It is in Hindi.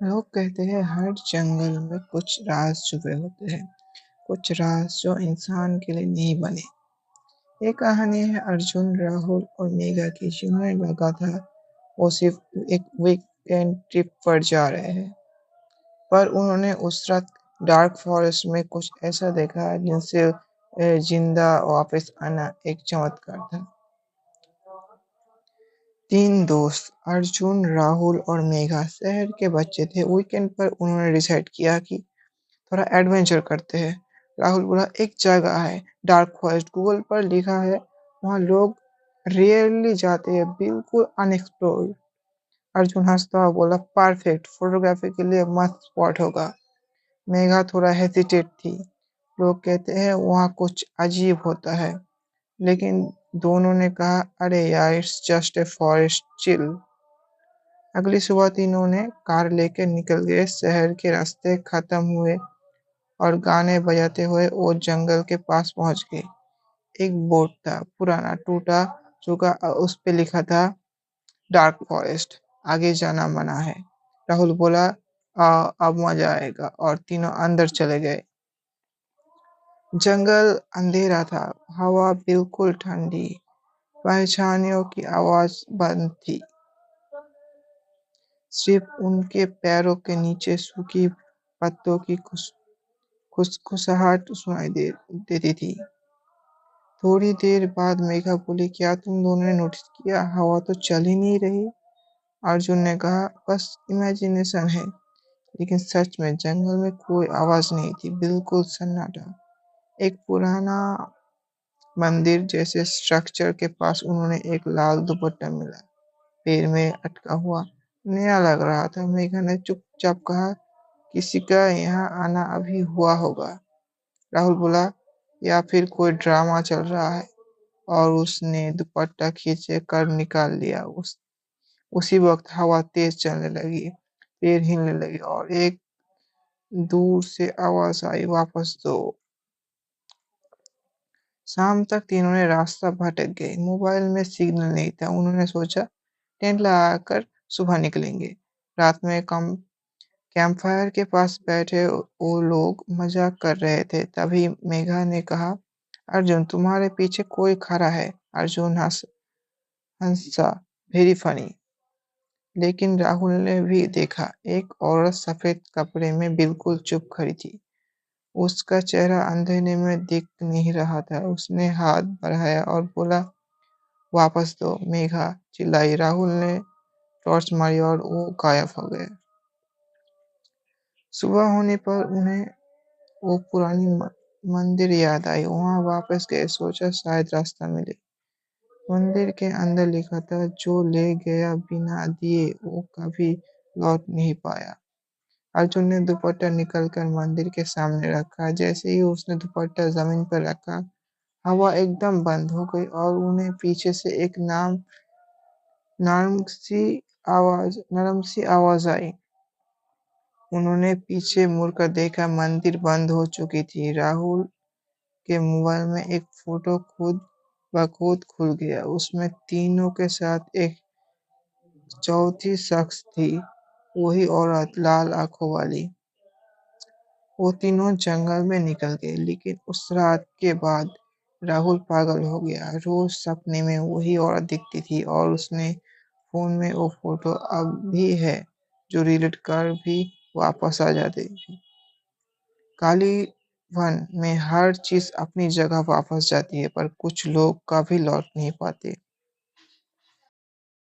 लोग कहते हैं हर जंगल में कुछ राज छुपे होते हैं, कुछ राज जो इंसान के लिए नहीं बने। ये कहानी है अर्जुन, राहुल और मेघा की, जिन्हें लगा था वो सिर्फ एक वीकेंड ट्रिप पर जा रहे हैं, पर उन्होंने उस रात डार्क फॉरेस्ट में कुछ ऐसा देखा जिनसे जिंदा वापस आना एक चमत्कार था। तीन दोस्त अर्जुन, राहुल और मेघा शहर के बच्चे थे। वीकेंड पर उन्होंने डिसाइड किया कि थोड़ा एडवेंचर करते हैं। राहुल बोला, एक जगह है डार्क फॉरेस्ट, गूगल पर लिखा है, वहाँ लोग रेयरली जाते हैं, बिल्कुल अनएक्सप्लोर्ड। अर्जुन हंसता हुआ बोला, परफेक्ट, फोटोग्राफी के लिए मस्त स्पॉट होगा। मेघा थोड़ा हेजिटेट थी। लोग कहते हैं वहाँ कुछ अजीब होता है, लेकिन दोनों ने कहा, अरे यार, it's just a forest, chill. अगली सुबह तीनों ने कार लेकर निकल गए। शहर के रास्ते खत्म हुए और गाने बजाते हुए वो जंगल के पास पहुंच गए। एक बोर्ड था, पुराना, टूटा चुका, उस पे लिखा था, डार्क फॉरेस्ट, आगे जाना मना है। राहुल बोला, अब मजा आएगा, और तीनों अंदर चले गए। जंगल अंधेरा था, हवा बिल्कुल ठंडी, परेशानियों की आवाज बंद थी। सिर्फ उनके पैरों के नीचे सूखी पत्तों की खुसखुसाहट सुनाई देती थी। थोड़ी देर बाद मेघा बोली, क्या तुम दोनों ने नोटिस किया, हवा तो चल ही नहीं रही। अर्जुन ने कहा, बस इमेजिनेशन है। लेकिन सच में जंगल में कोई आवाज नहीं थी, बिल्कुल सन्नाटा। एक पुराना मंदिर जैसे स्ट्रक्चर के पास उन्होंने एक लाल दुपट्टा मिला, पैर में अटका हुआ, नया लग रहा था। मेघा ने चुपचाप कहा, किसी का यहाँ आना अभी हुआ होगा। राहुल बोला, या फिर कोई ड्रामा चल रहा है, और उसने दुपट्टा खींचे कर निकाल लिया। उसी वक्त हवा तेज चलने लगी, पैर हिलने लगे, और एक दूर से आवाज आई, वापस दो। शाम तक तीनों ने रास्ता भटक गए। मोबाइल में सिग्नल नहीं था। उन्होंने सोचा, टेंट लगाकर सुबह निकलेंगे। रात में कम कैंप फायर के पास बैठे वो लोग मजाक कर रहे थे। तभी मेघा ने कहा, अर्जुन, तुम्हारे पीछे कोई खड़ा है। अर्जुन हंसा, वेरी फनी। लेकिन राहुल ने भी देखा, एक औरत सफेद कपड़े में बिल्कुल चुप खड़ी थी। उसका चेहरा अंधेरे में दिख नहीं रहा था। उसने हाथ बढ़ाया और बोला, वापस दो। मेघा चिल्लाई। राहुल ने टॉर्च मारी और वो गायब हो गए। सुबह होने पर उन्हें वो पुरानी मंदिर याद आई। वहां वापस गए, सोचा शायद रास्ता मिले। मंदिर के अंदर लिखा था, जो ले गया बिना दिए वो कभी लौट नहीं पाया। अर्जुन ने दुपट्टा निकलकर मंदिर के सामने रखा। जैसे ही उसने दुपट्टा जमीन पर रखा, हवा एकदम बंद हो गई और उन्हें पीछे से एक नरम सी आवाज आई। उन्होंने पीछे मुड़कर देखा, मंदिर बंद हो चुकी थी। राहुल के मोबाइल में एक फोटो खुद ब खुद खुल गया। उसमें तीनों के साथ एक चौथी शख्स थी, वही औरत, लाल आंखों वाली। वो तीनों जंगल में निकल गए। लेकिन उस रात के बाद राहुल पागल हो गया। रोज सपने में वही औरत दिखती थी, और उसने फोन में वो फोटो अब भी है, जो डिलीट कर भी वापस आ जाती थी। काली वन में हर चीज अपनी जगह वापस जाती है, पर कुछ लोग कभी लौट नहीं पाते।